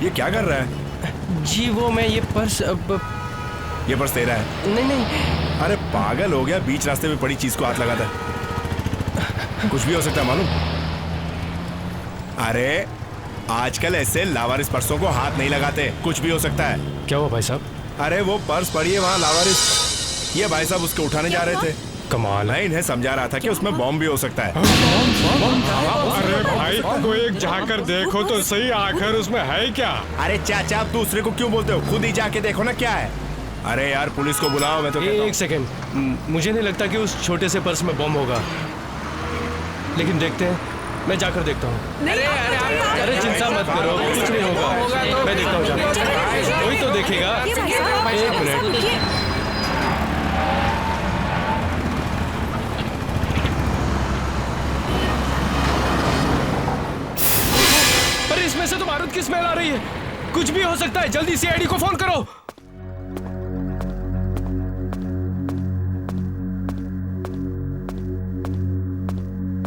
ये क्या कर रहा है? जी वो मैं ये पर्स ये पर्स तेरा है? नहीं। अरे पागल हो गया, बीच रास्ते में पड़ी चीज को हाथ लगाता है। कुछ भी हो सकता है मालूम। अरे आजकल ऐसे लावारिस पर्सों को हाथ नहीं लगाते, कुछ भी हो सकता है। क्या हुआ भाई साहब? अरे वो पर्स पड़ी है वहाँ लावारिस, ये भाई साहब उसको उठाने जा रहे थे। कमाल। मैं इन्हें समझा रहा था कि उसमें बॉम्ब भी हो सकता है। अरे भाई कोई एक जाकर देखो तो सही, आखिर उसमें है क्या? अरे चाचा आप दूसरे को क्यों बोलते हो, खुद ही जाके देखो ना क्या है। अरे यार पुलिस को बुलाओ, मैं तो कहता हूं। एक सेकेंड, मुझे नहीं लगता कि उस छोटे से पर्स में बम होगा, लेकिन देखते हैं। मैं जाकर देखता हूँ। अरे चिंता मत करो, कुछ नहीं होगा। मैं देखता हूँ जाकर, कोई तो देखेगा। एक मिनट। पर इसमें से तो बारूद की स्मेल आ रही है, कुछ भी हो सकता है। जल्दी सीआईडी को फोन करो।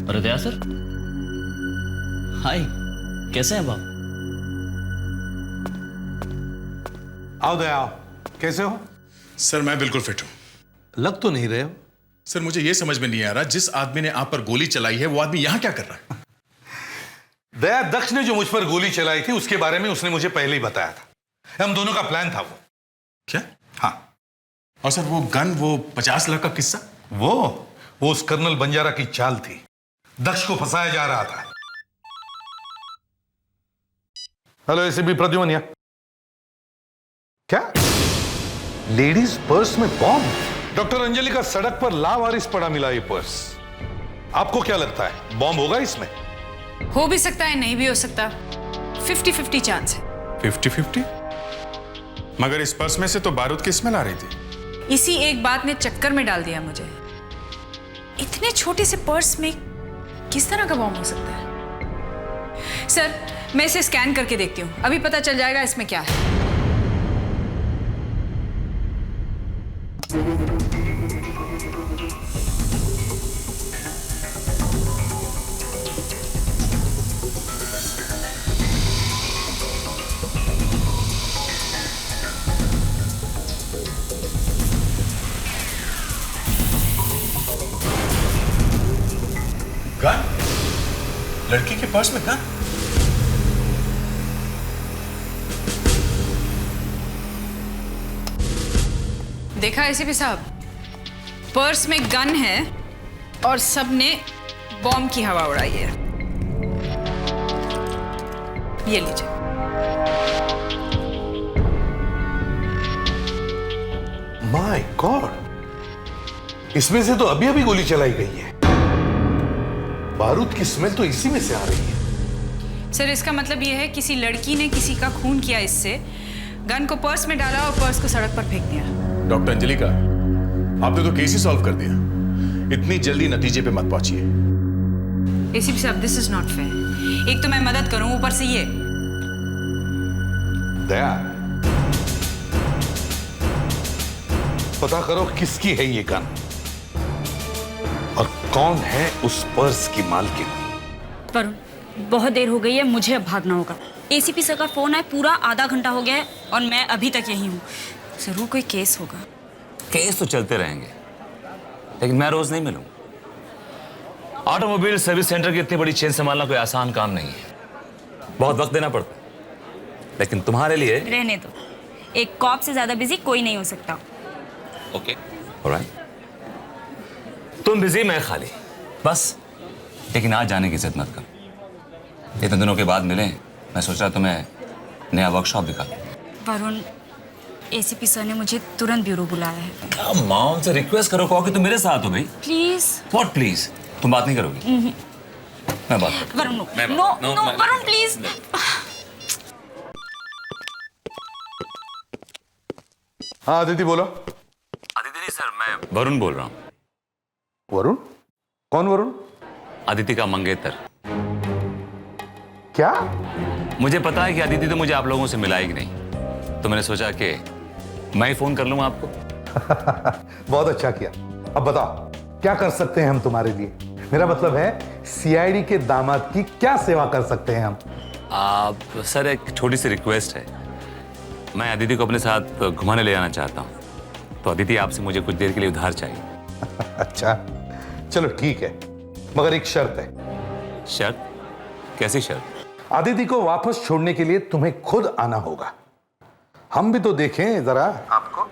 अरे दया सर, हाय, कैसे हैं आप? आओ दया, आओ। कैसे हो? सर मैं बिल्कुल फिट हूं। लग तो नहीं रहे हो। सर मुझे यह समझ में नहीं आ रहा, जिस आदमी ने आप पर गोली चलाई है वो आदमी यहां क्या कर रहा है? दया, दक्ष ने जो मुझ पर गोली चलाई थी उसके बारे में उसने मुझे पहले ही बताया था। हम दोनों का प्लान था वो। क्या? हाँ। और सर वो गन, वो 50 लाख का किस्सा? वो उस कर्नल बंजारा की चाल थी। दक्ष को फंसाया जा रहा था। हेलो एसीपी प्रद्युमन, क्या लेडीज पर्स में बॉम्ब? डॉक्टर अंजलि का सड़क पर लावारिस पड़ा मिला ये पर्स। आपको क्या लगता है बॉम्ब होगा इसमें? हो भी सकता है, नहीं भी हो सकता। 50-50 चांस है। 50-50? मगर इस पर्स में से तो बारूद की स्मेल आ रही थी। इसी एक बात ने चक्कर में डाल दिया मुझे। इतने छोटे से पर्स में किस तरह का बॉम्ब हो सकता है? सर मैं इसे स्कैन करके देखती हूँ, अभी पता चल जाएगा इसमें क्या है। गन? लड़की के पर्स में गन? देखा एसीपी साहब, पर्स में गन है और सबने बॉम्ब की हवा उड़ाई है। ये लीजिए। माय गॉड, इसमें से तो अभी अभी गोली चलाई गई है। बारूद की स्मेल तो इसी में से आ रही है। सर इसका मतलब यह है किसी लड़की ने किसी का खून किया, इससे गन को पर्स में डाला और पर्स को सड़क पर फेंक दिया। डॉक्टर अंजलि का आपने तो केस ही सॉल्व कर दिया। इतनी जल्दी नतीजे पे मत पहुंचिए। एसीपी साहब दिस इज नॉट फेयर। एक तो मैं मदद करूं, ऊपर से ये। दया, पता करो किसकी है ये गन और कौन है उस पर्स की मालकिन। वरुण, बहुत देर हो गई है, मुझे अब भागना होगा। एसीपी सर का फोन है, पूरा आधा घंटा हो गया है और मैं अभी तक यहीं हूँ। जरूर कोई केस होगा। केस तो चलते रहेंगे, लेकिन मैं रोज नहीं मिलूंगा। ऑटोमोबाइल सर्विस सेंटर की इतनी बड़ी चेन संभालना कोई आसान काम नहीं है, बहुत वक्त देना पड़ता है। लेकिन तुम्हारे लिए रहने दो, एक कॉप से ज्यादा बिजी कोई नहीं हो सकता। Okay, alright. तुम बिजी, मैं खाली, बस। लेकिन आज जाने की जिद मत करो। इतने दिनों के बाद मिले, मैं सोच रहा तुम्हें नया वर्कशॉप दिखा दूं। वरुण, एसीपी सर ने मुझे तुरंत ब्यूरो बुलाया है। कम ऑन, से रिक्वेस्ट करो, कहो कि तुम मेरे साथ हो भाई। प्लीज। What please? तुम बात नहीं करोगी? मैं बात करता हूं। वरुण, नो मैं नो बात- नो, नो, मैं- वरुण प्लीज। हाँ अदिति बोलो। अदिति नहीं सर, मैं वरुण बोल रहा हूँ। वरुण? कौन वरुण? अदिति का मंगेतर। क्या? मुझे पता है कि अदिति तो मुझे आप लोगों से मिलाएगी नहीं, तो मैंने सोचा कि मैं ही फोन कर लूँ आपको। बहुत अच्छा किया। अब बताओ क्या कर सकते हैं हम तुम्हारे लिए? मेरा मतलब है सीआईडी के दामाद की क्या सेवा कर सकते हैं हम? आप सर, एक छोटी सी रिक्वेस्ट है। मैं अदिति को अपने साथ घुमाने ले जाना चाहता हूँ, तो अदिति आपसे मुझे कुछ देर के लिए उधार चाहिए। अच्छा, चलो ठीक है, मगर एक शर्त है। शर्त? कैसी शर्त? आदिति को वापस छोड़ने के लिए तुम्हें खुद आना होगा। हम भी तो देखें जरा आपको।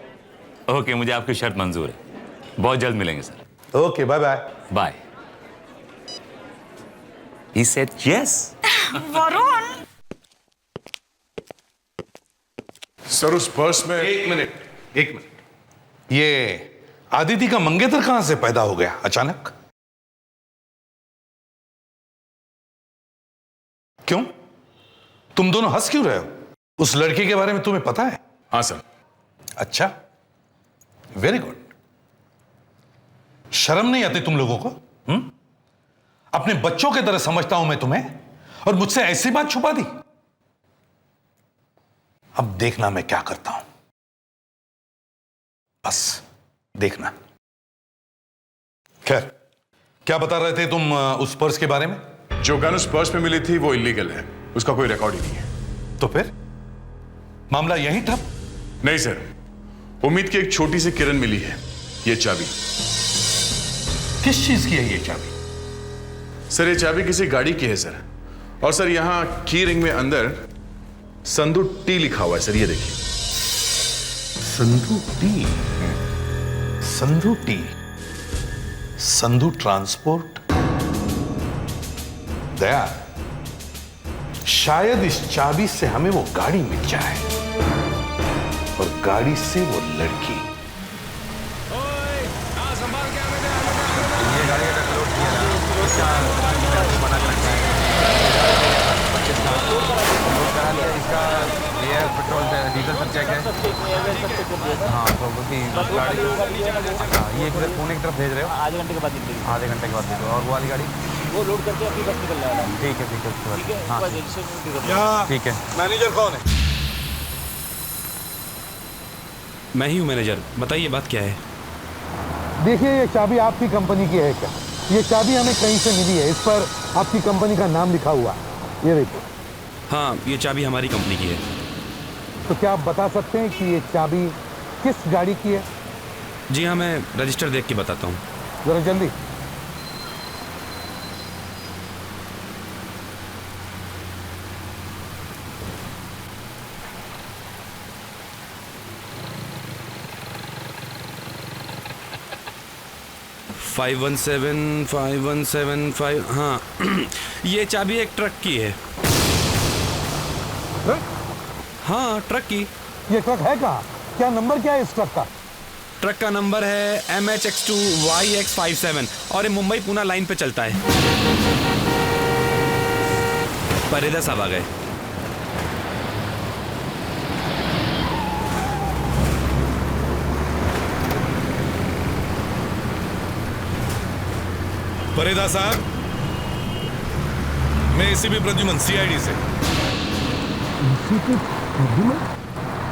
ओके, मुझे आपकी शर्त मंजूर है। बहुत जल्द मिलेंगे sir. Okay, bye bye. Bye. He said yes. Varun, sir उस पर्स में एक मिनट। ये आदिति का मंगेतर कहां से पैदा हो गया अचानक? क्यों? तुम दोनों हंस क्यों रहे हो? उस लड़के के बारे में तुम्हें पता है? हाँ सर। अच्छा, वेरी गुड। शर्म नहीं आती तुम लोगों को? अपने बच्चों की तरह समझता हूं मैं तुम्हें, और मुझसे ऐसी बात छुपा दी। अब देखना मैं क्या करता हूं, बस देखना। खैर, क्या बता रहे थे तुम उस पर्स के बारे में? जो गन उस पर्स में मिली थी वो इलीगल है, उसका कोई रिकॉर्ड ही नहीं है। तो फिर मामला यहीं ठप? नहीं सर, उम्मीद की एक छोटी सी किरण मिली है, ये चाबी। किस चीज की है ये चाबी? सर ये चाबी किसी गाड़ी की है सर, और सर यहां की रिंग में अंदर संधू टी लिखा हुआ है सर, ये देखिए। Sandhu T? Sandhu T? Sandhu transport? Daya, शायद इस चाबी से हमें वो गाड़ी मिल जाए, और गाड़ी से वो लड़की। पेट्रोल डीजल सब चेक है। हाँ, तो गाड़ी ये पुणे की तरफ भेज रहे हो? आधे घंटे के बाद निकलेगी। आधे घंटे के बाद निकलो। और वो वाली गाड़ी वो लोड करके अपनी बस निकल रहा है। ठीक है, उसके बाद हाँ ठीक है। मैनेजर कौन है? मैं ही हूँ मैनेजर। बताइए बात क्या है? देखिए, ये चाबी आपकी कंपनी की है क्या? ये चाबी हमें कहीं से मिली है, इस पर आपकी कंपनी का नाम लिखा हुआ है। ये देखिए। हाँ, ये चाबी हमारी कंपनी की है। तो क्या आप बता सकते हैं कि ये चाबी किस गाड़ी की है? जी हाँ, मैं रजिस्टर देख के बताता हूँ। जरा जल्दी। फाइव 5175 हाँ। ये चाबी एक ट्रक की है। हाँ, ट्रक की। ये ट्रक है कहाँ? क्या नंबर क्या है इस ट्रक का? ट्रक का नंबर है MHX2YX57 और ये मुंबई पूना लाइन पे चलता है। परेदा साहब आ गए। परेदा साहब, मैं एसीपी प्रद्युमन, CID से।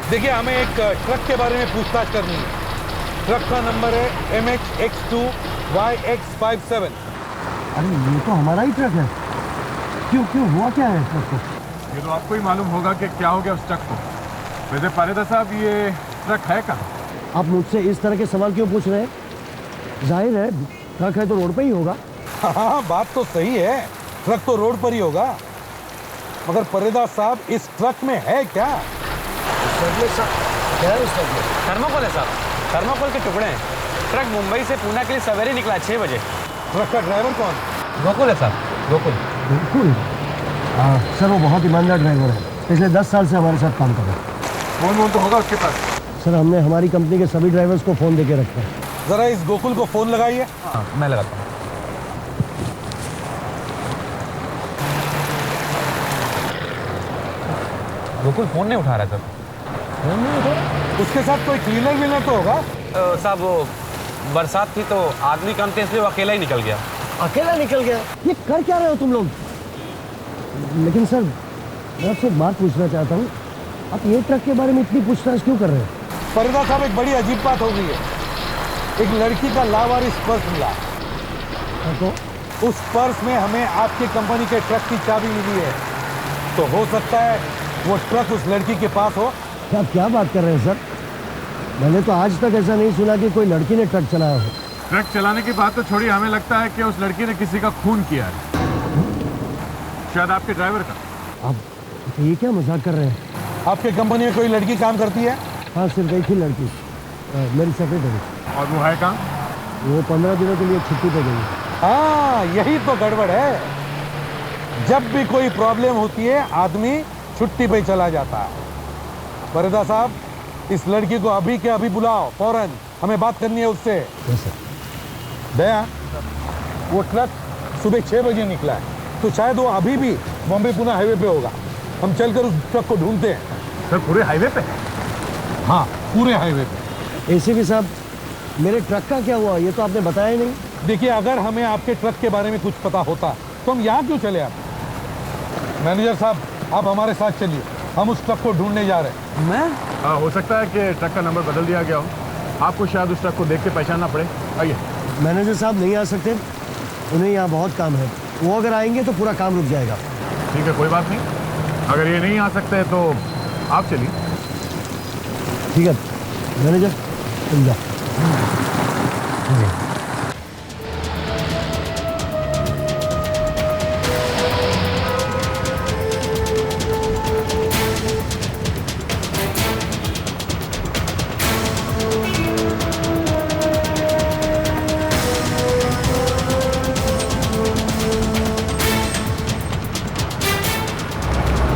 देखिए, हमें एक ट्रक के बारे में पूछताछ करनी है। ट्रक का नंबर है MHX2YX57। अरे ये तो हमारा ही ट्रक है। क्यों हुआ क्या है ट्रक को? ये तो आपको ही मालूम होगा कि क्या हो गया उस ट्रक को। वैसे परेदा साहब, ये ट्रक है कहाँ? आप मुझसे इस तरह के सवाल क्यों पूछ रहे हैं? जाहिर है ट्रक है तो रोड पे ही होगा। हाँ, बात तो सही है, ट्रक तो रोड पर ही होगा, मगर परेदा साहब इस ट्रक में है क्या? क्या है उस ट्रक में? थर्मोकोल है साहब, थर्मोकोल के टुकड़े हैं। ट्रक मुंबई से पूना के लिए सवेरे निकला 6 बजे। ट्रक का ड्राइवर कौन? गोकुल है साहब, गोकुल। बिल्कुल। सर, वो बहुत ईमानदार ड्राइवर है, पिछले 10 साल से हमारे साथ काम कर रहा है। फोन तो होगा उसके पास? सर, हमने हमारी कंपनी के सभी ड्राइवर्स को फ़ोन दे के रखा है। जरा इस गोकुल को फोन लगाइए। हाँ, मैं लगाता हूँ। गोकुल फोन नहीं उठा रहा सर। फोन नहीं उठा? उसके साथ कोई क्लीनर विनर तो होगा? साहब, वो बरसात थी तो आदमी कम थे, इसलिए वो अकेला ही निकल गया। अकेला निकल गया? ये कर क्या रहे हो तुम लोग? लेकिन सर, मैं आपसे एक बात पूछना चाहता हूँ, आप ये ट्रक के बारे में इतनी पूछताछ क्यों कर रहे हैं? परेदा साहब, एक बड़ी अजीब बात हो गई है। एक लड़की का लावारिस पर्स मिला, तो उस पर्स में हमें आपकी कंपनी के ट्रक की चाबी मिली है। तो हो सकता है वो ट्रक उस लड़की के पास हो। आप क्या बात कर रहे हैं सर? मैंने तो आज तक ऐसा नहीं सुना कि कोई लड़की ने ट्रक चलाया हो। ट्रक चलाने की बात तो छोड़ी, हमें लगता है कि उस लड़की ने किसी का खून किया है, शायद आपके ड्राइवर का। आप ये क्या मजाक कर रहे हैं? आपके कंपनी में कोई लड़की काम करती है? हाँ सिर्फ एक ही लड़की, मेरी सेक्रेटरी। और वो है कहाँ? वो 15 दिनों के लिए छुट्टी पे गई। हाँ, यही तो गड़बड़ है। जब भी कोई प्रॉब्लम होती है आदमी छुट्टी पे चला जाता है। परिदा साहब, इस लड़की को अभी के अभी बुलाओ फौरन, हमें बात करनी है उससे। दया, वो ट्रक सुबह 6 बजे निकला है, तो शायद वो अभी भी बॉम्बे पुणे हाईवे पे होगा। हम चलकर उस ट्रक को ढूंढते हैं। सर पूरे हाईवे पे? हाँ, पूरे हाईवे पे। एसीपी साहब, मेरे ट्रक का क्या हुआ ये तो आपने बताया ही नहीं। देखिए, अगर हमें आपके ट्रक के बारे में कुछ पता होता तो हम यहाँ क्यों चले आते? मैनेजर साहब, आप हमारे साथ चलिए, हम उस ट्रक को ढूंढने जा रहे हैं। मैं? हाँ, हो सकता है कि ट्रक का नंबर बदल दिया गया हो, आपको शायद उस ट्रक को देख के पहचानना पड़े। आइए। मैनेजर साहब नहीं आ सकते, उन्हें यहाँ बहुत काम है। वो अगर आएंगे तो पूरा काम रुक जाएगा। ठीक है, कोई बात नहीं, अगर ये नहीं आ सकते तो आप चलिए। ठीक है मैनेजर, तुम जाओ।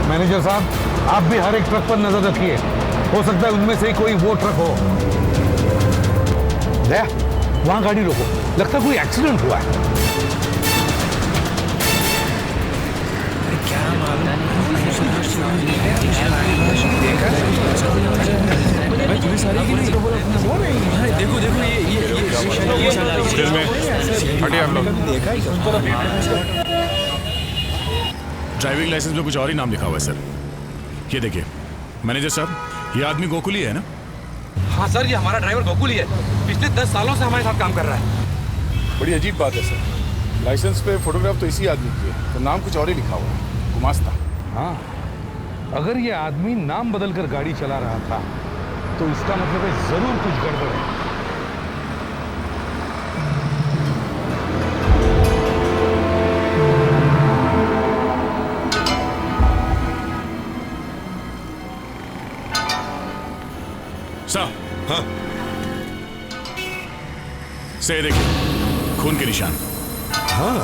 मैनेजर साहब, आप भी हर एक ट्रक पर नजर रखिए, हो सकता है उनमें से ही कोई वो ट्रक हो। दया, वहां गाड़ी रोको, लगता है कोई एक्सीडेंट हुआ है। देखो देखो ये हटिए आप लोग। ड्राइविंग लाइसेंस में कुछ और ही नाम लिखा हुआ है सर। ये देखिए मैनेजर साहब, ये आदमी गोकुल ही है ना? हाँ सर, ये हमारा ड्राइवर गोकुल ही है, पिछले 10 सालों से हमारे साथ काम कर रहा है। बड़ी अजीब बात है सर, लाइसेंस पे फोटोग्राफ तो इसी आदमी की है, तो नाम कुछ और ही लिखा हुआ है, गुमास्ता। हाँ, अगर ये आदमी नाम बदलकर गाड़ी चला रहा था तो इसका मतलब है जरूर कुछ गड़बड़ है। साहब, हाँ से देखिए, खून के निशान। हाँ,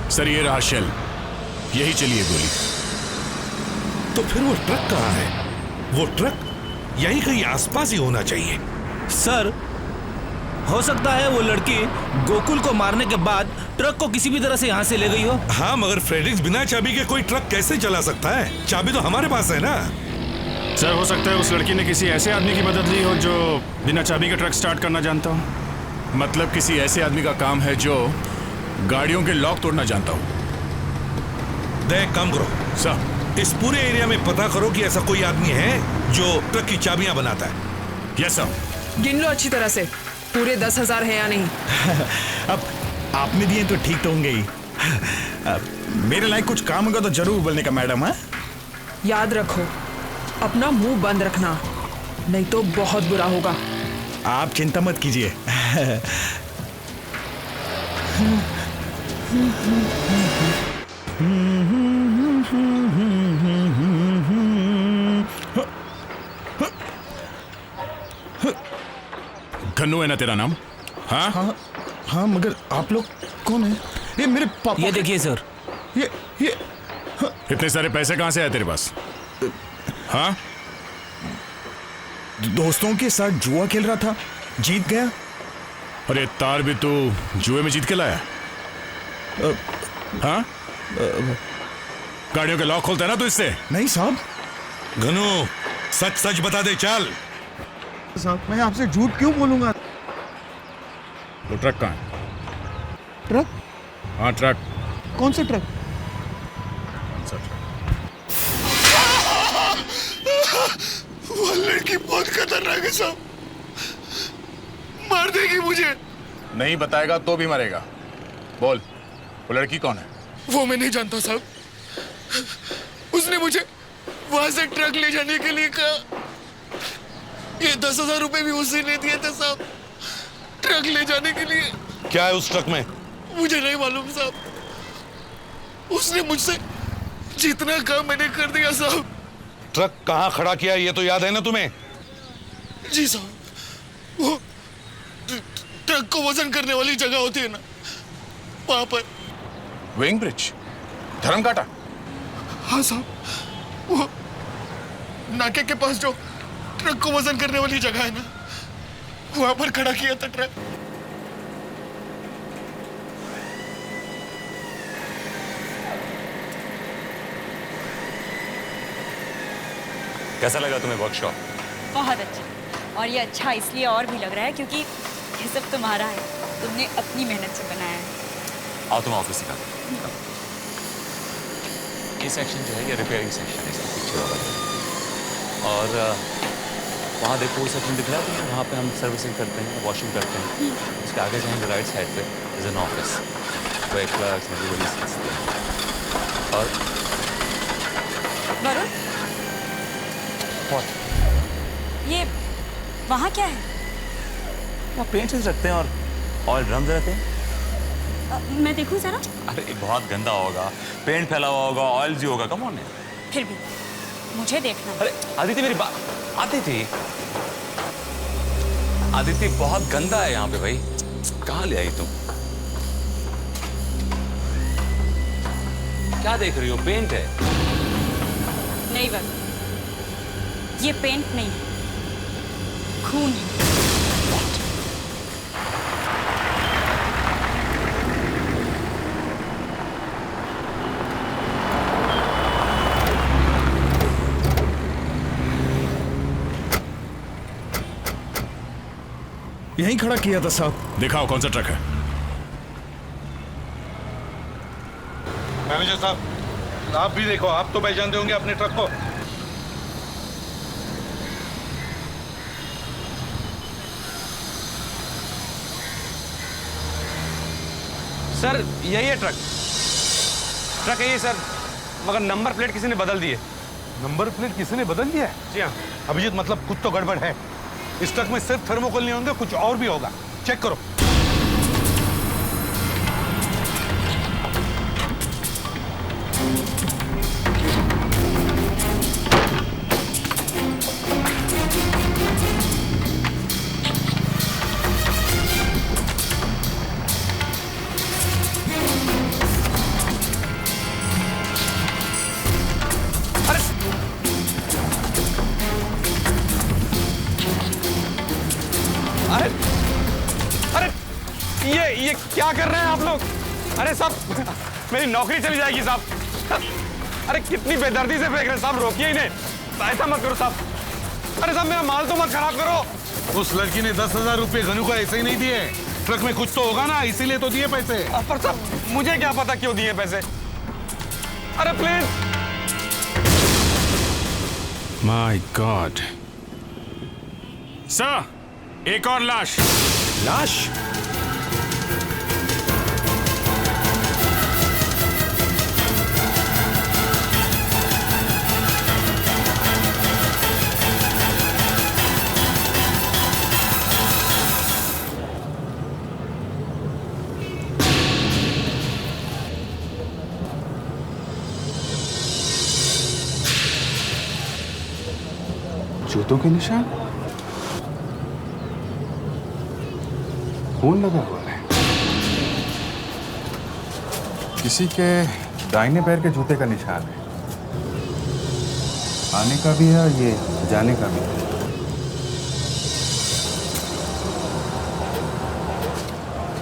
सर ये रहा शेल, यही चलिए गोली। तो फिर वो ट्रक कहाँ है? वो ट्रक यहीं कहीं आसपास ही होना चाहिए। सर, हो सकता है वो लड़की गोकुल को मारने के बाद ट्रक को किसी भी तरह से यहाँ से ले गई हो। हाँ, मगर फ्रेडरिक्स बिना चाबी के कोई ट्रक कैसे चला सकता है? चाबी तो हमारे पास है ना। सर हो सकता है उस लड़की ने किसी ऐसे आदमी की मदद ली हो जो बिना चाबी का ट्रक स्टार्ट करना जानता हो। मतलब किसी ऐसे आदमी का काम है जो गाड़ियों के लॉक तोड़ना जानता हो। देख, काम करो सर, इस पूरे एरिया में पता करो कि ऐसा कोई आदमी है जो ट्रक की चाबियां बनाता है। Yes sir. गिन लो अच्छी तरह से, पूरे 10,000 है या नहीं। अब आपने दिए तो ठीक तो होंगे ही। मेरे लायक कुछ काम होगा तो जरूर बोलने का मैडम है। याद रखो, अपना मुंह बंद रखना, नहीं तो बहुत बुरा होगा। आप चिंता मत कीजिए। घन्नू है ना तेरा नाम? हाँ हाँ हाँ, मगर आप लोग कौन है? ये मेरे पापा। ये देखिए सर, ये इतने सारे पैसे कहाँ से आए तेरे पास? हाँ, दोस्तों के साथ जुआ खेल रहा था, जीत गया। अरे तार भी तू जुए में जीत के लाया? हाँ, गाड़ियों के लॉक खोलता है ना तू इससे? नहीं साहब। घनू, सच सच बता दे। चल साहब, मैं आपसे झूठ क्यों बोलूंगा? वो ट्रक कहाँ है? ट्रक? हाँ ट्रक। कौन सा ट्रक? वो लड़की बहुत खतरनाक है साहब, मार देगी मुझे। नहीं बताएगा तो भी मरेगा। बोल, वो लड़की कौन है? वो मैं नहीं जानता साहब। उसने मुझे वहां से ट्रक ले जाने के लिए कहा। ये 10,000 रुपए भी उसी ने दिए थे साहब, ट्रक ले जाने के लिए। क्या है उस ट्रक में? मुझे नहीं मालूम साहब। उसने मुझसे जितना काम मैंने कर दिया साहब। ट्रक कहाँ खड़ा किया ये तो याद है ना तुम्हें? जी साहब, वो ट्रक को वजन करने वाली जगह होती है ना, वहां पर। वेइंग ब्रिज, धर्म काटा? हाँ साहब, वो नाके के पास जो ट्रक को वजन करने वाली जगह है ना, वहां पर खड़ा किया था ट्रक। कैसा लगा तुम्हें वर्कशॉप? बहुत अच्छा। और ये अच्छा इसलिए और भी लग रहा है क्योंकि ये सब तुम्हारा है, तुमने अपनी मेहनत से बनाया है। आओ तुम ऑफिस दिखा। ये सेक्शन जो है ये रिपेयरिंग सेक्शन है, इसके पीछे वाला। और वहाँ देखो वो सेक्शन दिख रहा है तुम्हें, वहाँ पे हम सर्विसिंग करते हैं, वॉशिंग करते हैं। उसके आगे जाएंगे राइट साइड पे इज एन ऑफिस, वो एक क्लर्क्स एवरीबॉडी सिट्स देयर। और वरुण, ये वहाँ क्या है? वहाँ पेंट्स रखते हैं और ऑयल ड्रम्स रहते हैं। मैं देखूं जरा। अरे बहुत गंदा होगा, पेंट फैला हुआ होगा, ऑयल जी होगा। कम ऑन है। फिर भी मुझे देखना। अरे आदित्य मेरी बात, आदित्य बहुत गंदा है यहाँ पे भाई। कहाँ ले आई तुम? क्या देख रही हो? पेंट है। नहीं वरुण, ये पेंट नहीं है, खून है। यहीं खड़ा किया था साहब। दिखाओ कौन सा ट्रक है। मैनेजर साहब, आप भी देखो, आप तो पहचानते होंगे अपने ट्रक को। सर यही है ट्रक, ट्रक यही है सर, मगर नंबर प्लेट किसी ने बदल दी है। नंबर प्लेट किसी ने बदल दिया है? जी हाँ। अभिजीत, मतलब कुछ तो गड़बड़ है। इस ट्रक में सिर्फ थर्मोकोल नहीं होंगे, कुछ और भी होगा। चेक करो। ये क्या कर रहे हैं आप लोग? अरे साहब, मेरी नौकरी चली जाएगी साहब। अरे कितनी बेदर्दी से फेंक रहे हैं साहब, रोकिए इन्हें। ऐसा मत करो साहब। अरे साहब मेरा माल तो मत खराब करो। उस लड़की ने 10,000 रुपए गनू को ऐसे ही नहीं दिए। ट्रक में कुछ तो होगा ना, इसीलिए तो दिए पैसे। पर साहब मुझे क्या पता क्यों दिए पैसे। अरे प्लीज। My God. सर, एक और लाश। लाश? जूतों के निशान, खून लगा हुआ है। किसी के दाहिने पैर के जूते का निशान है। आने का भी है और ये जाने का भी है।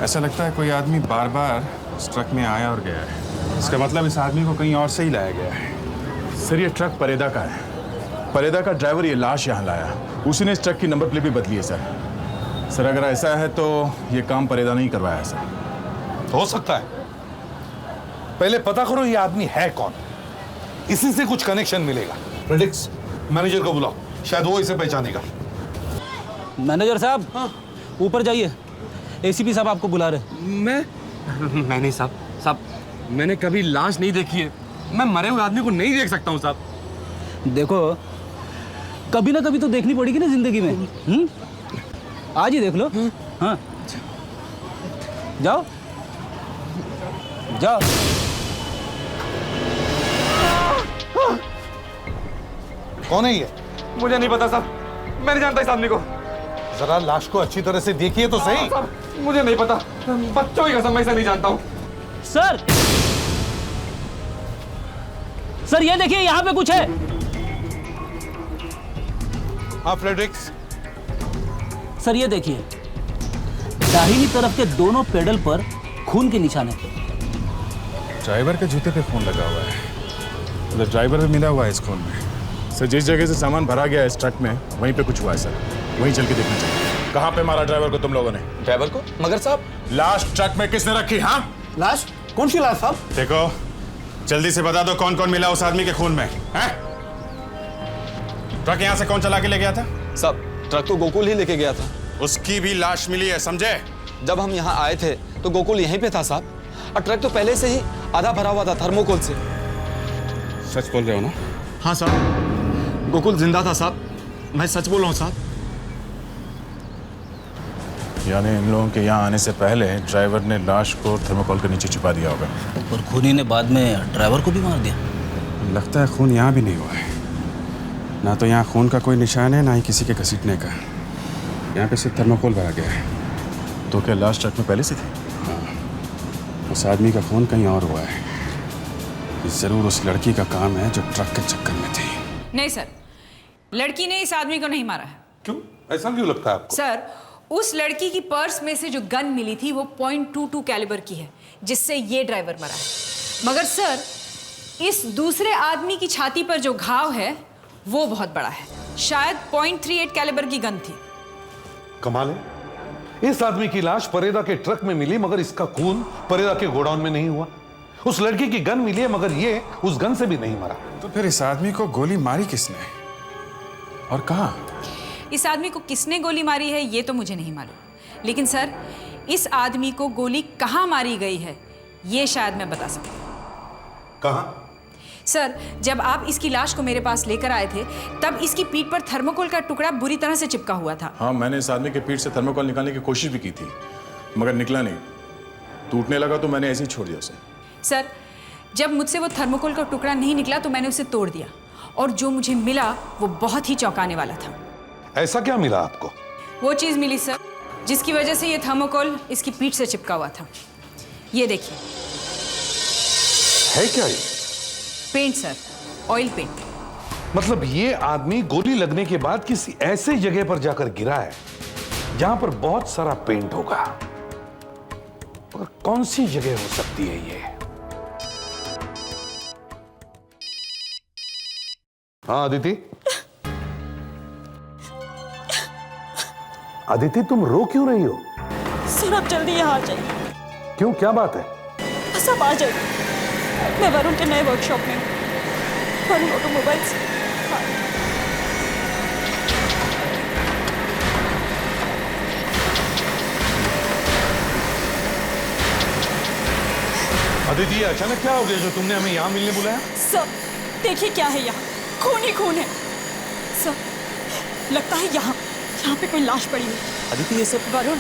ऐसा लगता है कोई आदमी बार बार इस ट्रक में आया और गया है। इसका मतलब इस आदमी को कहीं और से ही लाया गया है। सर, ये ट्रक परेदा का है। परेदा का ड्राइवर ये लाश यहाँ लाया, उसी ने इस ट्रक की नंबर प्लेट भी बदली है सर। सर अगर ऐसा है तो ये काम परेदा नहीं करवाया सर। हो सकता है। पहले पता करो ये आदमी है कौन, इसी से कुछ कनेक्शन मिलेगा। प्रेडिक्स, मैनेजर को बुलाओ, शायद वो इसे पहचानेगा। मैनेजर साहब, ऊपर जाइए। एसीपी साहब आपको बुला रहे। मैं नहीं साहब, मैंने कभी लाश नहीं देखी है। मैं मरे हुए आदमी को नहीं देख सकता हूँ साहब। देखो, कभी ना कभी तो देखनी पड़ेगी ना जिंदगी में। आज ही देख लो। हाँ, जाओ जाओ। कौन है ये? मुझे नहीं पता साहब, मैं नहीं जानता इस आदमी को। जरा लाश को अच्छी तरह से देखिए तो सही। मुझे नहीं पता, बच्चों की कसम मैं इसे नहीं जानता हूँ। सर ये देखिए, यहाँ पे कुछ है। हाँ फ्रेडरिक्स। सर ये देखिए, दाहिनी तरफ के दोनों पेडल पर खून के निशान है। ड्राइवर के जूते पे खून लगा हुआ है, मतलब ड्राइवर भी मिला हुआ है इस खून में। सर जिस जगह से सामान भरा गया है इस ट्रक में, वहीं पे कुछ हुआ है सर, वहीं चल के देखना चाहिए। कहाँ पे मारा ड्राइवर को तुम लोगों ने? ड्राइवर को? मगर साहब, लाश ट्रक में किसने रखी? हाँ, लाश? कौन सी लाश साहब? देखो जल्दी से बता दो कौन कौन मिला उस आदमी के खून में है? ट्रक यहाँ से कौन चला के ले गया था? साहब ट्रक तो गोकुल ही लेके गया था। उसकी भी लाश मिली है, समझे? जब हम यहाँ आए थे तो गोकुल यहीं पे था साहब, और ट्रक तो पहले से ही आधा भरा हुआ था थर्मोकोल से। सच बोल रहे हो ना? हाँ साहब, गोकुल जिंदा था साहब, मैं सच बोल रहा हूँ साहब। यानी इन लोगों के यहाँ आने से पहले ड्राइवर ने लाश को थर्मोकोल के नीचे छुपा दिया होगा, और खूनी ने बाद में ड्राइवर को भी मार दिया। लगता है खून यहाँ भी नहीं हुआ है। ना तो यहाँ खून का कोई निशान है, ना ही किसी के घसीटने का। यहाँ पे सिर्फ थर्मोकोल भरा गया है। तो क्या लाश ट्रक में पहले से थी? हाँ, उस आदमी का खून कहीं और हुआ है। ये जरूर उस लड़की का काम है जो ट्रक के चक्कर में थी। नहीं सर, लड़की ने इस आदमी को नहीं मारा है। क्यों? ऐसा क्यों लगता है आपको? सर, उस लड़की की पर्स में से जो गन मिली थी वो .22 कैलिबर की है, जिससे ये ड्राइवर मरा है। मगर सर, इस दूसरे आदमी की छाती पर जो घाव है वो बहुत बड़ा है, शायद .38 कैलिबर की गन थी। कमाल है, इस आदमी की लाश परेरा के ट्रक में मिली, मगर इसका खून परेरा के गोडाउन में नहीं हुआ। उस लड़की की गन मिली है, मगर ये उस गन से भी नहीं मरा। तो फिर इस आदमी को गोली मारी किसने और कहाँ? इस आदमी को किसने गोली मारी है ये तो मुझे नहीं मालूम, लेकिन सर इस आदमी को गोली कहाँ मारी गई है ये शायद मैं बता सकती हूँ। कहाँ? सर, जब आप इसकी लाश को मेरे पास लेकर आए थे तब इसकी पीठ पर थर्मोकोल का टुकड़ा बुरी तरह से चिपका हुआ था। हाँ, मैंने इस आदमी के पीठ से थर्मोकोल निकालने की कोशिश भी की थी, मगर निकला नहीं। टूटने लगा तो मैंने ऐसे ही छोड़ दिया उसे। सर, जब मुझसे वो थर्मोकोल का टुकड़ा नहीं निकला तो मैंने उसे तोड़ दिया, और जो मुझे मिला वो बहुत ही चौंकाने वाला था। ऐसा क्या मिला आपको? वो चीज मिली सर जिसकी वजह से ये थर्मोकोल इसकी पीठ से चिपका हुआ था। ये देखिए। है क्या ये? Paint sir, oil paint. मतलब ये आदमी गोली लगने के बाद किसी ऐसे जगह पर जाकर गिरा है जहां पर बहुत सारा पेंट होगा। पर कौन सी जगह हो सकती है ये? हाँ अदिति। अदिति, तुम रो क्यों रही हो? सर आप जल्दी यहाँ आ जाइए। क्यों, क्या बात है? बस आप आ जाइए। मैं वरुण के नए वर्कशॉप में हूँ, वरुण ऑटोमोबाइल्स। हाँ। अदिति, अचानक क्या हो गया जो तुमने हमें यहाँ मिलने बुलाया? सर देखिए क्या है यहाँ, खून ही खून है। सर लगता है यहाँ पे कोई लाश पड़ी है। अदिति ये सब? वरुण,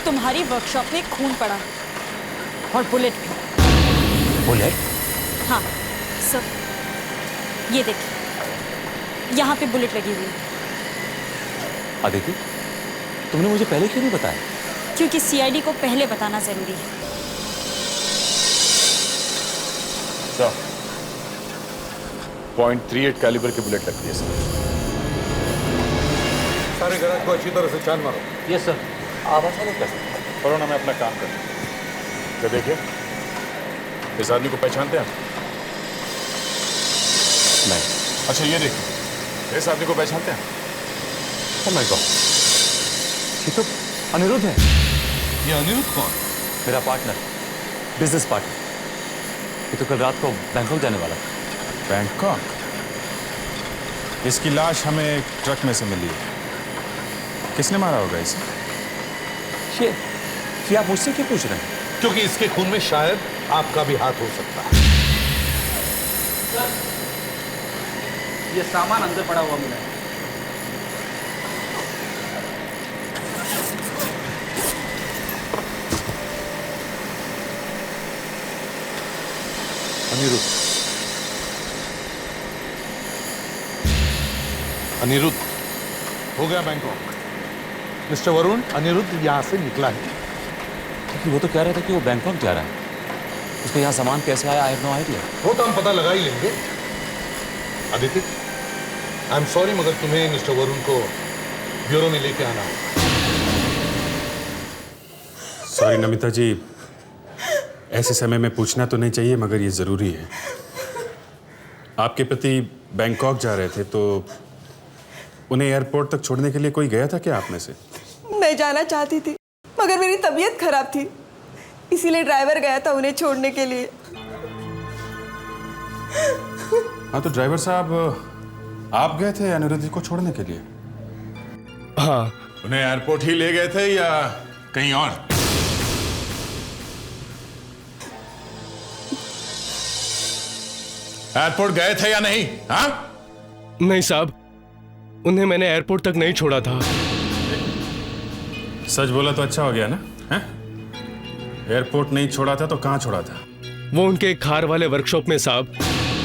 तुम्हारी वर्कशॉप में खून पड़ा है और बुलेट भी। बुलेट? हाँ सर, ये देखिए यहाँ पे बुलेट लगी हुई है। अदिति, तुमने मुझे पहले क्यों नहीं बताया? क्योंकि सीआईडी को पहले बताना जरूरी है। .38 कैलिबर की बुलेट लगती है सर। सारे गैराज को अच्छी तरह से छान मारो। Yes sir. आवाज कैसे? फौरन हमें अपना काम करना। तो देखिए, इस आदमी को पहचानते हैं आप? नहीं। अच्छा ये देखिए, इस आदमी को पहचानते हैं? ओह माय गॉड, ये तो अनिरुद्ध है। ये अनिरुद्ध कौन? मेरा पार्टनर, बिजनेस पार्टनर। ये तो कल रात को बैंकॉक जाने वाला था। बैंकॉक? इसकी लाश हमें एक ट्रक में से मिली है। किसने मारा होगा इसे? ये आप मुझसे क्यों पूछ रहे हैं? क्योंकि इसके खून में शायद आपका भी हाथ हो सकता है। ये सामान अंदर पड़ा हुआ मिला है। अनिरुद्ध हो गया बैंकॉक। मिस्टर वरुण, अनिरुद्ध यहां से निकला है। क्योंकि वो तो कह रहा था कि वो बैंकॉक जा रहा है। उसको यहाँ सामान कैसे आया? I have no idea. वो तो हम पता लगा ही लेंगे। आदित्य, आई एम सॉरी, मगर तुम्हें मिस्टर वरुण को ब्यूरो में लेके आना होगा। सॉरी नमिता जी, ऐसे समय में पूछना तो नहीं चाहिए, मगर ये जरूरी है। आपके पति बैंकॉक जा रहे थे, तो उन्हें एयरपोर्ट तक छोड़ने के लिए कोई गया था क्या आप में से? मैं जाना चाहती थी, मगर मेरी तबीयत खराब थी, इसीलिए ड्राइवर गया था उन्हें छोड़ने के लिए। हाँ, तो ड्राइवर साहब आप गए थे अनिरुद्ध जी को छोड़ने के लिए? हाँ। उन्हें एयरपोर्ट ही ले गए थे या कहीं और? एयरपोर्ट गए थे या नहीं? हाँ? नहीं साहब, उन्हें मैंने एयरपोर्ट तक नहीं छोड़ा था। सच बोला तो अच्छा हो गया ना? हैं? एयरपोर्ट नहीं छोड़ा था तो कहाँ छोड़ा था? वो उनके खार वाले वर्कशॉप में साहब।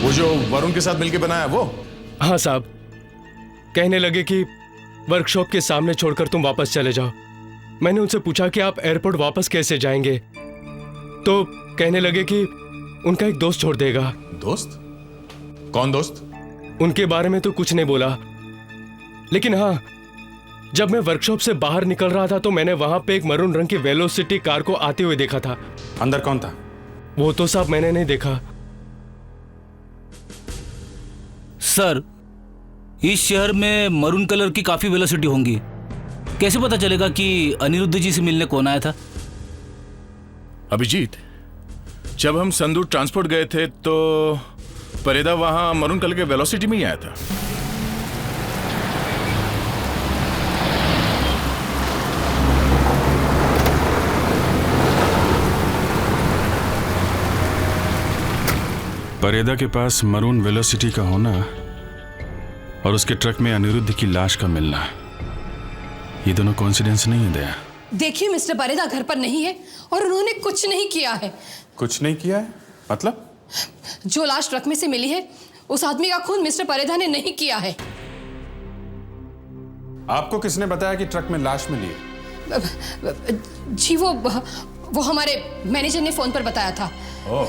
वो जो वरुण के साथ मिलके बनाया वो? हाँ साहब, कहने लगे कि वर्कशॉप के सामने छोड़कर तुम वापस चले जाओ। मैंने उनसे पूछा कि आप एयरपोर्ट वापस कैसे जाएंगे, तो कहने लगे कि उनका एक दोस्त छोड़ देगा। दोस्त? कौन दोस्त? उनके बारे में तो कुछ नहीं बोला, लेकिन हाँ, जब मैं वर्कशॉप से बाहर निकल रहा था तो मैंने वहां पे एक मरून रंग की वेलोसिटी कार को आते हुए देखा था। अंदर कौन था? वो तो साहब मैंने नहीं देखा। सर, इस शहर में मरून कलर की काफी वेलोसिटी होंगी, कैसे पता चलेगा कि अनिरुद्ध जी से मिलने कौन आया था? अभिजीत, जब हम संदूर ट्रांसपोर्ट गए थे तो परेदा वहां मरून कलर के वेलोसिटी में ही आया था। परेदा के पास मरून वेलोसिटी का होना और उसके ट्रक में अनिरुद्ध की लाश का मिलना, ये दोनों कोइंसिडेंस नहीं है दया? देखिए, मिस्टर परेदा घर पर नहीं है और उन्होंने कुछ नहीं किया है। कुछ नहीं किया है? मतलब? जो लाश ट्रक में से मिली है, उस आदमी का खून मिस्टर परेदा ने नहीं किया है। आपको किसने बताया कि ट्रक में लाश मिली है? जी, वो हमारे मैनेजर ने फोन पर बताया था। ओह,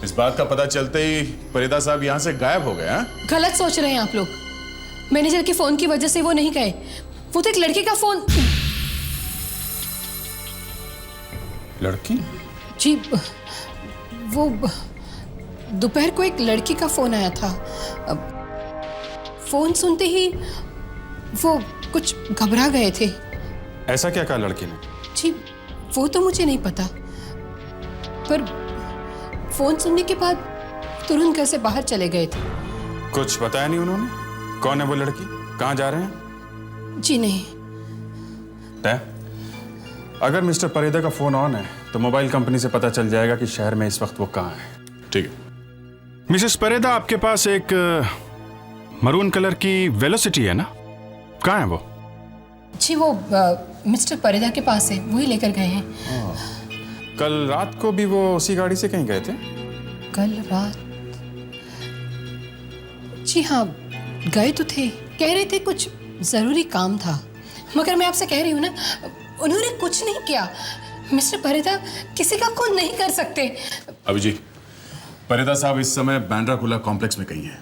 इस बात का पता चलते ही परेदा साहब यहाँ से गायब हो गए? हाँ? गलत सोच रहे हैं आप लोग। मैनेजर के फोन की वजह से वो नहीं गए, वो तो एक लड़की का फोन। लड़की? जी, वो दोपहर को एक लड़की का फोन आया था। फोन सुनते ही वो कुछ घबरा गए थे। ऐसा क्या कहा लड़की ने? जी, वो तो मुझे नहीं पता, पर फोन सुनने के बाद तुरंत घर से बाहर चले गए थे। कुछ बताया नहीं उन्होंने? कौन है वो लड़की? कहाँ जा रहे हैं? जी नहीं। तय, अगर मिस्टर परेदा का फोन ऑन है तो मोबाइल कंपनी से पता चल जाएगा कि शहर में इस वक्त वो कहाँ है। ठीक है। मिसेस परेदा, आपके पास एक मरून कलर की वेलोसिटी है ना? कहाँ है वो? जी, वो मिस्टर परेदा के पास है, वही लेकर गए हैं। कल रात को भी वो उसी गाड़ी से कहीं गए थे? कल रात? जी हाँ, गए तो थे, कह रहे थे कुछ जरूरी काम था, मगर मैं आपसे कह रही हूँ ना, उन्होंने कुछ नहीं किया। मिस्टर परेदा किसी का खून नहीं कर सकते। अभिजीत, परेदा साहब इस समय बैंड्राकुला कॉम्प्लेक्स में कहीं है।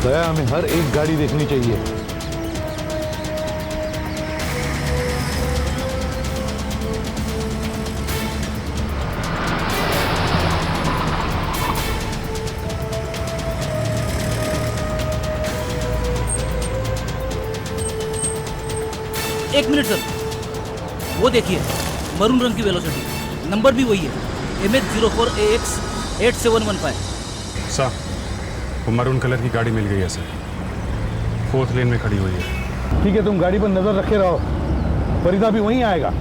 दया, हमें हर एक गाड़ी देखनी चाहिए। एक मिनट सर, वो देखिए, मरून रंग की वेलोसिटी, नंबर भी वही है, MH04AX8715। सर, वो मरून कलर की गाड़ी मिल गई है सर, 4th लेन में खड़ी हुई है। ठीक है, तुम गाड़ी पर नजर रखे रहो, फरीदा भी वहीं आएगा।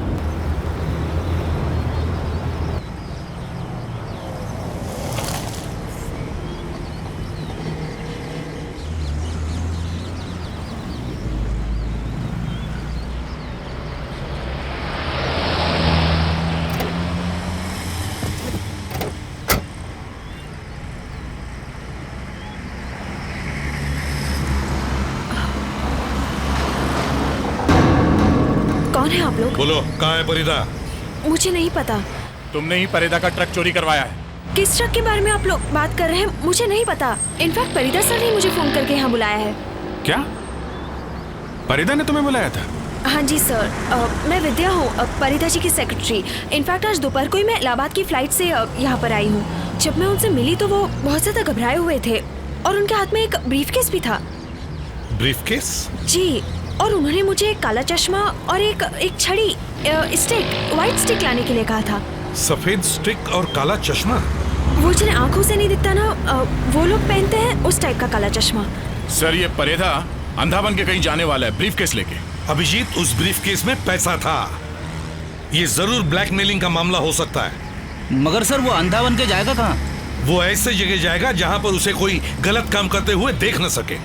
कौन है आप लोग? बोलो, कहाँ है फरीदा? मुझे नहीं पता। तुमने ही फरीदा का ट्रक चोरी करवाया है। किस ट्रक के बारे में आप लोग बात कर रहे हैं? मुझे नहीं पता। इनफैक्ट फरीदा सर ने मुझे फोन करके यहाँ बुलाया है। क्या? फरीदा ने तुम्हें बुलाया था? हाँ जी सर, मैं विद्या हूँ, फरीदा जी की सेक्रेटरी। इनफैक्ट आज दोपहर को ही मैं इलाहाबाद की फ्लाइट से यहाँ पर आई हूँ। जब मैं उनसे मिली तो वो बहुत ज्यादा घबराए हुए थे और उनके हाथ में एक ब्रीफकेस भी था। ब्रीफकेस? जी, और उन्होंने मुझे एक काला चश्मा और एक छड़ी, स्टिक, व्हाइट स्टिक लाने के लिए कहा था। सफेद स्टिक और काला चश्मा? वो जिन्हें आंखों से नहीं दिखता ना, वो लोग पहनते हैं उस टाइप का काला चश्मा। सर, ये परेदा अंधा बन के कहीं जाने वाला है ब्रीफकेस लेके। अभिजीत, उस ब्रीफकेस में पैसा था। ये जरूर ब्लैकमेलिंग का मामला हो सकता है। मगर सर, वो अंधा बन के जाएगा कहाँ? वो ऐसे जगह जाएगा जहाँ पर उसे कोई गलत काम करते हुए देख न सके।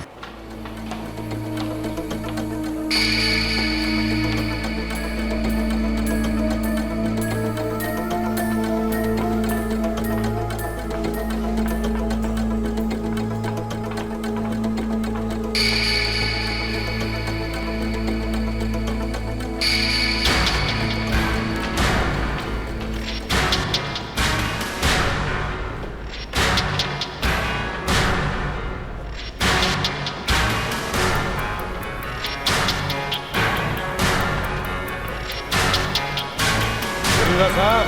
साहब,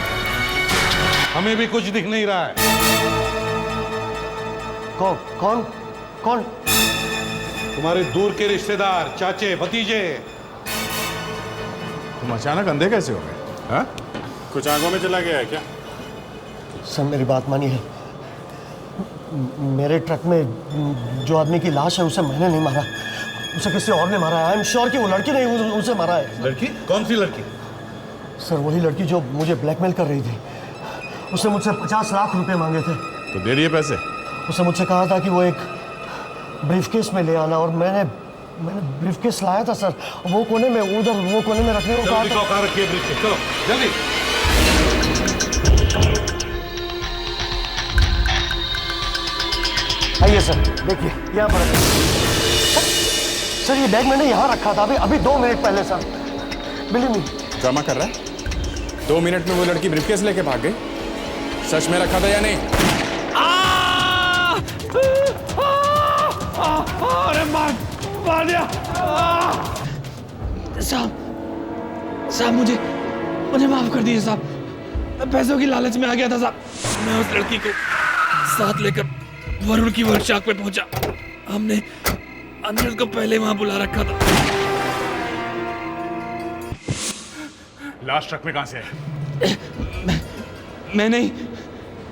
हमें भी कुछ दिख नहीं रहा है। कौन? तुम्हारे दूर के रिश्तेदार, चाचे, भतीजे। तुम अचानक अंधे कैसे हो गए? हाँ? कुछ आंखों में चला गया है क्या? सर, मेरी बात मानिए। मेरे ट्रक में जो आदमी की लाश है उसे मैंने नहीं मारा, उसे किसी और ने मारा है। आई एम श्योर कि वो लड़की नहीं उसे मारा है। लड़की? कौन सी लड़की? सर, वही लड़की जो मुझे ब्लैकमेल कर रही थी। उसने मुझसे 50 लाख रुपए मांगे थे। तो दे दिए पैसे? उसने मुझसे कहा था कि वो एक ब्रीफकेस में ले आना, और मैंने ब्रीफकेस लाया था सर। वो कोने में रखने को कहा था। कहाँ रखिए ब्रीफकेस? चलो जल्दी। आइए सर, देखिए यहाँ पर सर, ये बैग मैंने यहाँ रखा था अभी 2 मिनट पहले सर। Believe me. ड्रामा कर रहा है? 2 मिनट में वो लड़की ब्रीफकेस लेके भाग गई? सच में रखा था या नहीं? अरे मार दिया साहब। मुझे माफ कर दीजिए साहब। पैसों की लालच में आ गया था साहब। मैं उस लड़की को साथ लेकर वरुण की वर्कशॉप पे पहुंचा। हमने उसको पहले वहां बुला रखा था। लास्ट ट्रक में कहां से है? मैंने ही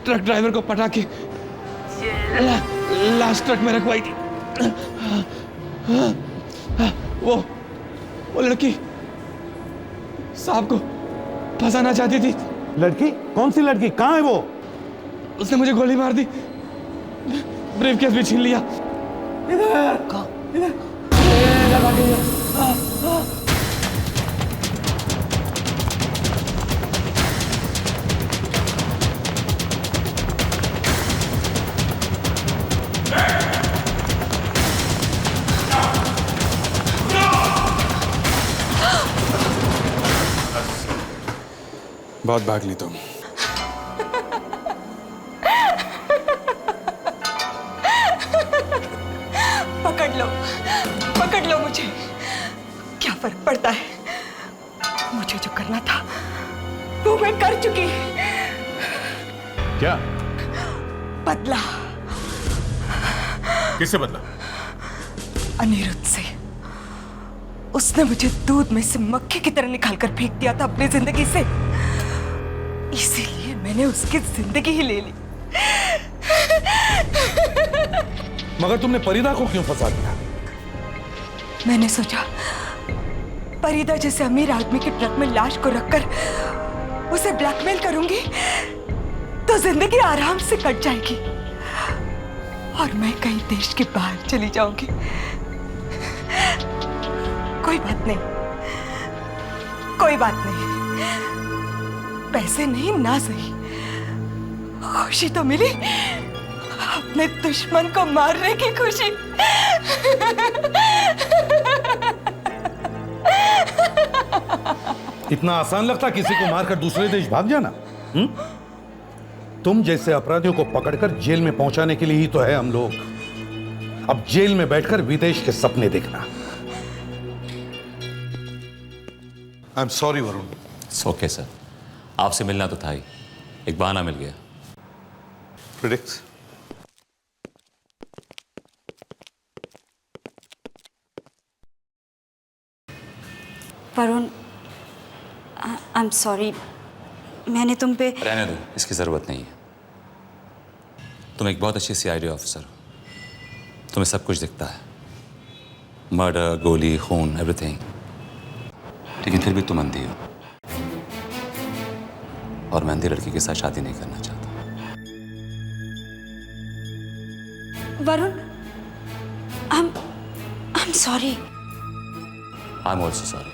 ट्रक ड्राइवर को पटा के लास्ट ट्रक में रखवाई थी। वो लड़की साहब को फंसाना चाहती थी। लड़की? कौन सी लड़की? कहाँ है वो? उसने मुझे गोली मार दी, ब्रीफकेस भी छीन लिया। बहुत भाग ली तुम। पकड़ लो मुझे। क्या फर्क पड़ता है? मुझे जो करना था वो मैं कर चुकी। क्या? बदला। किससे बदला? अनिरुद्ध से। उसने मुझे दूध में से मक्खी की तरह निकाल कर फेंक दिया था अपनी जिंदगी से। इसीलिए मैंने उसकी जिंदगी ही ले ली। मगर तुमने परिदा को क्यों फंसा दिया? मैंने सोचा परिदा जैसे अमीर आदमी के ट्रक में लाश को रखकर उसे ब्लैकमेल करूंगी तो जिंदगी आराम से कट जाएगी और मैं कहीं देश के बाहर चली जाऊंगी। कोई बात नहीं, कोई बात नहीं, पैसे नहीं ना सही, खुशी तो मिली, अपने दुश्मन को मारने की खुशी। इतना आसान लगता किसी को मारकर दूसरे देश भाग जाना? तुम जैसे अपराधियों को पकड़कर जेल में पहुंचाने के लिए ही तो है हम लोग। अब जेल में बैठकर विदेश के सपने देखना। आई am sorry Varun. It's okay sir, आपसे मिलना तो था ही, एक बहाना मिल गया। Predix Varun, I am sorry, मैंने तुम पे। रहने दो, इसकी ज़रूरत नहीं है। तुम एक बहुत अच्छी CID ऑफिसर हो, तुम्हें सब कुछ दिखता है, मर्डर, गोली, खून, एवरीथिंग, लेकिन फिर भी तुम अंधी हो और मैं अंधी लड़की के साथ शादी नहीं करना चाहता। Varun, I am sorry. I am also sorry.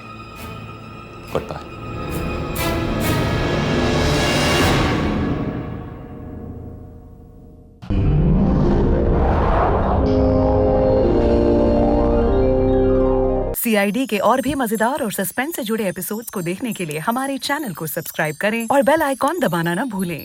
Good bye. CID के और भी मजेदार और सस्पेंस से जुड़े एपिसोड्स को देखने के लिए हमारे चैनल को सब्सक्राइब करें और बेल आइकॉन दबाना ना भूलें।